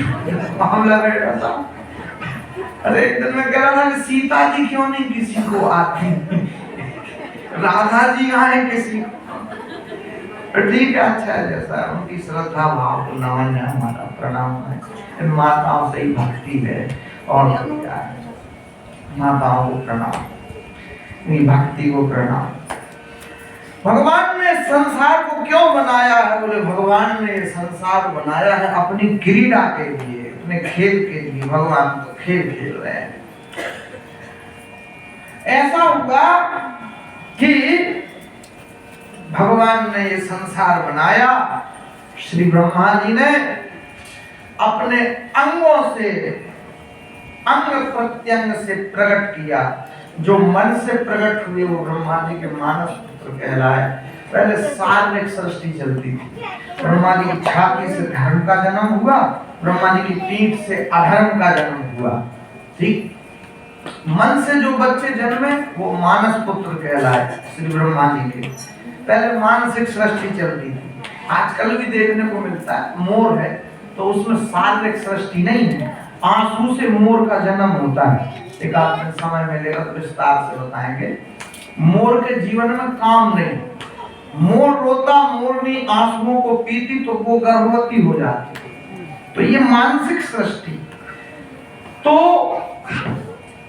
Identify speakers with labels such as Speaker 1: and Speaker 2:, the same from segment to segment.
Speaker 1: मामला बैठा था। अरे एक दिन मैं कह रहा था कि सीता जी क्यों नहीं किसी को आती, राधा जी आए किसी को। ठीक है, अच्छा है, जैसा उनकी श्रद्धा भाव को नमन है, हमारा प्रणाम है। इन माताओं से ही भक्ति है और क्या है, माताओं को प्रणाम, भक्ति को प्रणाम। भगवान ने संसार को क्यों बनाया है? बोले भगवान ने संसार बनाया है अपनी क्रीड़ा के लिए, अपने खेल के लिए। भगवान तो खेल खेल रहे हैं। ऐसा हुआ कि भगवान ने ये संसार बनाया, श्री ब्रह्मा जी ने अपने अंगों से, अंग प्रत्यंग से प्रकट किया। जो मन से प्रकट हुए वो ब्रह्मा जी के मानस पुत्र कहलाए। पहले सार्वजनिक सृष्टि चलती थी। ब्रह्मा जी की छाती से धर्म का जन्म हुआ, ब्रह्मा जी की पीठ से अधर्म का जन्म हुआ। ठीक, मन से जो बच्चे जन्मे वो मानस पुत्र कहलाए श्री ब्रह्मा जी के। पहले मानसिक सृष्टि चलती थी, आजकल भी देखने को मिलता है। मोर है तो उसमें शारीरिक सृष्टि नहीं है, आंसू से मोर का जन्म होता है। एक आध समय मिलेगा तो विस्तार से बताएंगे। मोर के जीवन में काम नहीं, मोर रोता, मोरनी आंसुओं को पीती तो वो गर्भवती हो जाती। तो ये मानसिक सृष्टि। तो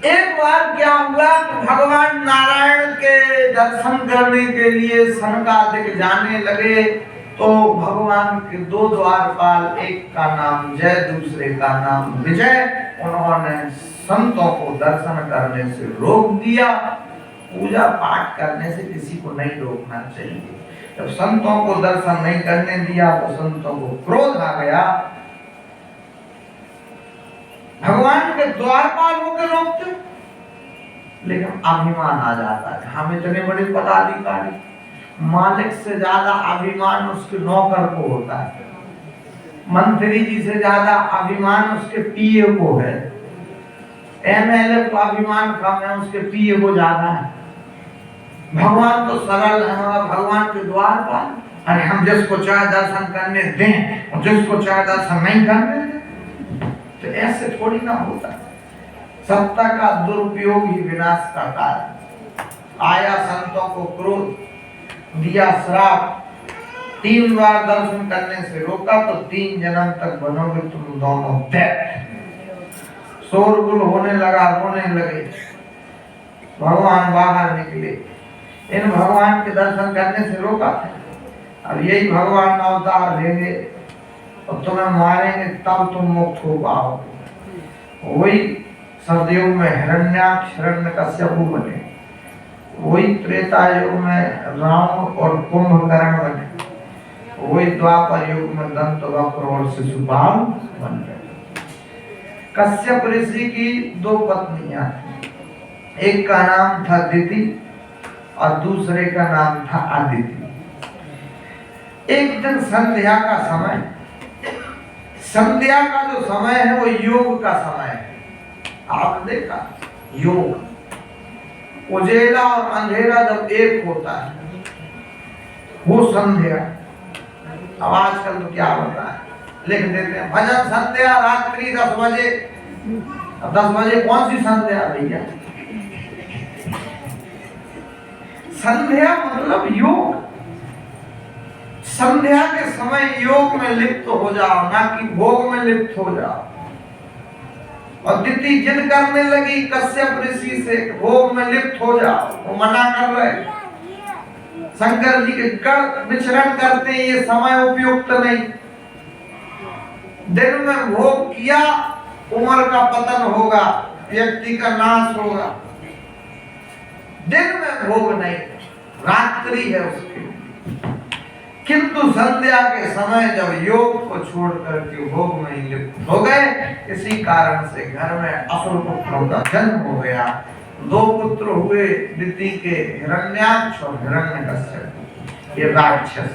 Speaker 1: एक बार क्या हुआ, भगवान नारायण के दर्शन करने के लिए सनकादिक जाने लगे। तो भगवान के दो द्वारपाल, एक का नाम जय, दूसरे का नाम विजय, उन्होंने संतों को दर्शन करने से रोक दिया। पूजा पाठ करने से किसी को नहीं रोकना चाहिए। जब संतों को दर्शन नहीं करने दिया तो संतों को क्रोध आ गया। भगवान के द्वारपाल होकर रोकते, लेकिन अभिमान आ जाता है। हम इतने बड़े पदाधिकारी, मालिक से ज्यादा अभिमान उसके नौकर को होता है, मंत्री जी से ज्यादा अभिमान उसके पीए को है, एमएलए को अभिमान कम है, उसके पीए को ज्यादा है। भगवान तो सरल है, भगवान के द्वारपाल। अरे हम जिसको चाहे दर्शन करने दें और जिसको चाहे दर्शन नहीं करने दें, तो ऐसे थोड़ी ना होता। सत्ता का दुरुपयोग ही विनाश का कारण। आया संतों को क्रोध, दिया श्राप, 3 बार दर्शन करने से रोका तो 3 जन्म तक बनोगे तुम दोनों दैत्य। शोरगुल होने लगा, रोने लगे। भगवान बाहर निकले, इन भगवान के दर्शन करने से रोका था। अब यही भगवान अवतार लेंगे और तुम्हें मारेंगे तब तुम मुक्त हो पाओगे। वही सतयुग में हिरण्याक्ष हिरण्यकश्यप बने, वही त्रेता युग में राम और कुंभकर्ण बने, वही द्वापर युग में दंतवक्र और शिशुपाल बन गए। कश्यप ऋषि की 2 पत्नियां थी, एक का नाम था दिति और दूसरे का नाम था अदिति। एक दिन संध्या का समय, संध्या का जो समय है वो योग का समय है। आपने देखा, योग उजेला और अंधेरा जब एक होता है वो संध्या। अब आजकल तो क्या होता है, लिख देते हैं भजन संध्या रात्रि 10 बजे। अब 10 बजे कौन सी संध्या भैया? संध्या मतलब योग। संध्या के समय योग में लिप्त हो जाओ, ना कि भोग में लिप्त हो जाओ। और दिति जिद करने लगी कश्यप ऋषि से भोग में लिप्त हो जाओ, वो मना कर रहे। शंकर जी के गण विचरण करते हैं, ये समय उपयुक्त नहीं। दिन में भोग किया उम्र का पतन होगा, व्यक्ति का नाश होगा। दिन में भोग नहीं, रात्रि है उसकी। किंतु संध्या के समय जब योग को छोड़ करके भोग में ही लिप्त हो गए, इसी कारण से घर में असुर पुत्रों का जन्म हो गया। 2 पुत्र हुए दिति के, हिरण्याक्ष और हिरण्यकश्यप, ये राक्षस।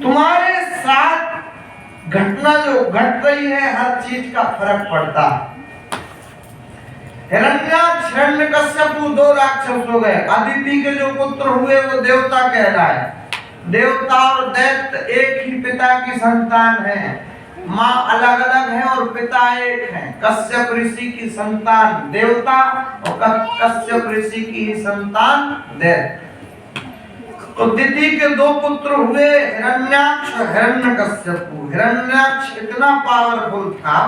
Speaker 1: तुम्हारे साथ घटना जो घट रही है, हर चीज का फर्क पड़ता है। हिरण्याक्ष हिरण्यकश्यप 2 राक्षस हो गए। अदिति के जो पुत्र हुए वो देवता कहलाए, देवता और दैत्य एक ही पिता की संतान है, माँ अलग अलग है और पिता एक है। कश्यप ऋषि की संतान देवता और कश्यप ऋषि की ही संतान दैत्य। तो दिति के दो पुत्र हुए, हिरण्याक्ष और हिरण्यकश्यप। हिरण्याक्ष इतना पावरफुल था,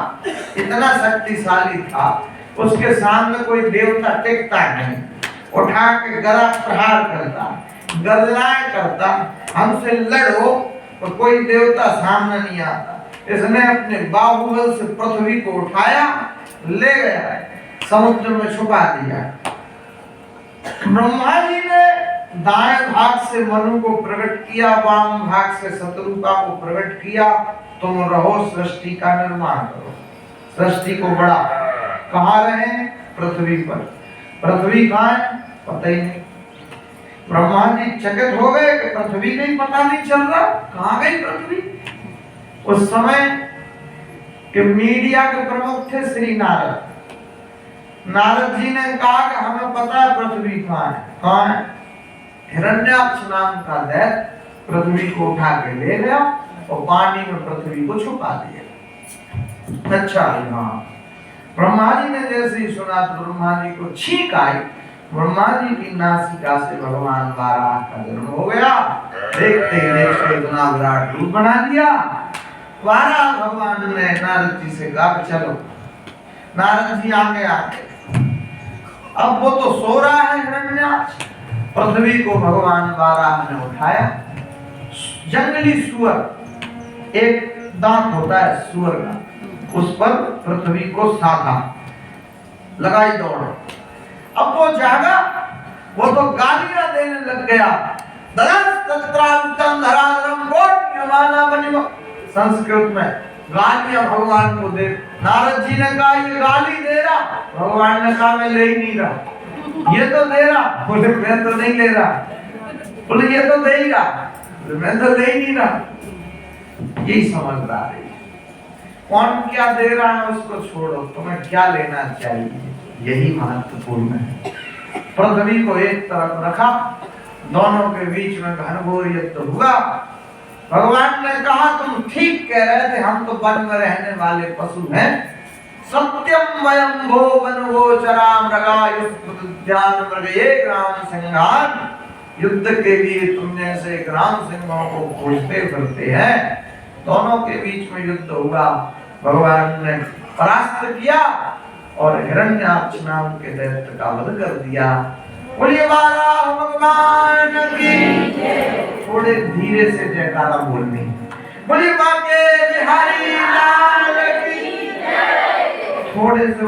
Speaker 1: इतना शक्तिशाली था, उसके सामने कोई देवता टिकता नहीं। उठा के गदा प्रहार करता, गर्जनाएं करता, हमसे लड़ो, और कोई देवता सामने नहीं आता। इसने अपने बाहुबल से पृथ्वी को उठाया, ले गया, समुद्र में छुपा दिया। ब्रह्मा जी ने दाएं भाग से मनु को प्रकट किया, वाम भाग से शत्रुपा को प्रकट किया। तुम रहो, सृष्टि का निर्माण करो, सृष्टि को बढ़ा। कहाँ रहे? पृथ्वी पर। पृथ्वी कहाँ है? पता ही नहीं। ब्रह्मा जी चकित हो गए कि पृथ्वी का ही पता नहीं चल रहा, कहाँ गई पृथ्वी। उस समय के मीडिया के प्रमुख थे श्री नारद। नारद जी ने कहा कि हमें पता है पृथ्वी कहाँ है। कहाँ है? हिरण्याक्ष नाम का दैत्य पृथ्वी को उठा के ले गया और पानी में पृथ्वी को छुपा दिया। अच्छा, हाँ। ब्रह्मा जी ने जैसे ही सुना तो ब्रह्मा जी को छींक आई। ब्रह्मा जी की नासिका से भगवान वाराह का जन्म हो गया। देखते ही देखते इतना विराट रूप बना दिया। वाराह भगवान ने नारद जी से कहा चलो। नारद जी आगे आगे, अब वो तो सो रहा है हिरण्याक्ष। पृथ्वी को भगवान वाराह ने उठाया। जंगली सुअर, एक दांत होता है सुअर का, उस पर पृथ्वी को साधा, लगाई दौड़। अब वो जागा, वो तो गालियां देने लग गया। संस्कृत में गालियां भगवान को दे। नारद जी ने कहा ये गाली दे रहा, भगवान ने कहा मैं ले ही नहीं रहा। ये तो दे रहा, बोले मैं तो नहीं ले रहा। बोले ये तो दे ही रहा, बोले मैं तो ले ही नहीं रहा। यही समझदार है। कौन क्या दे रहा है उसको छोड़ो, तुम्हें क्या लेना चाहिए, यही महत्वपूर्ण है। पृथ्वी को एक तरफ रखा, दोनों के बीच में घनघोर युद्ध हुआ। भगवान ने कहा तुम ठीक कह रहे थे, हम तो वन में रहने वाले पशु हैं। सत्यम वयम भो वनगो चरा मृगायुष्मान मृगये ग्राम सिंहान। युद्ध के लिए तुम जैसे ग्राम सिंहों को खोजते फिरते हैं। दोनों के बीच में युद्ध हुआ, भगवान ने परास्त किया और हिरण्याक्ष नाम के दैत्य का वध कर दिया। बोलिए वाराह भगवान की। थोड़े धीरे से जयकारा बोलनी। बोलिए बाके बिहारी लाल की। थोड़े से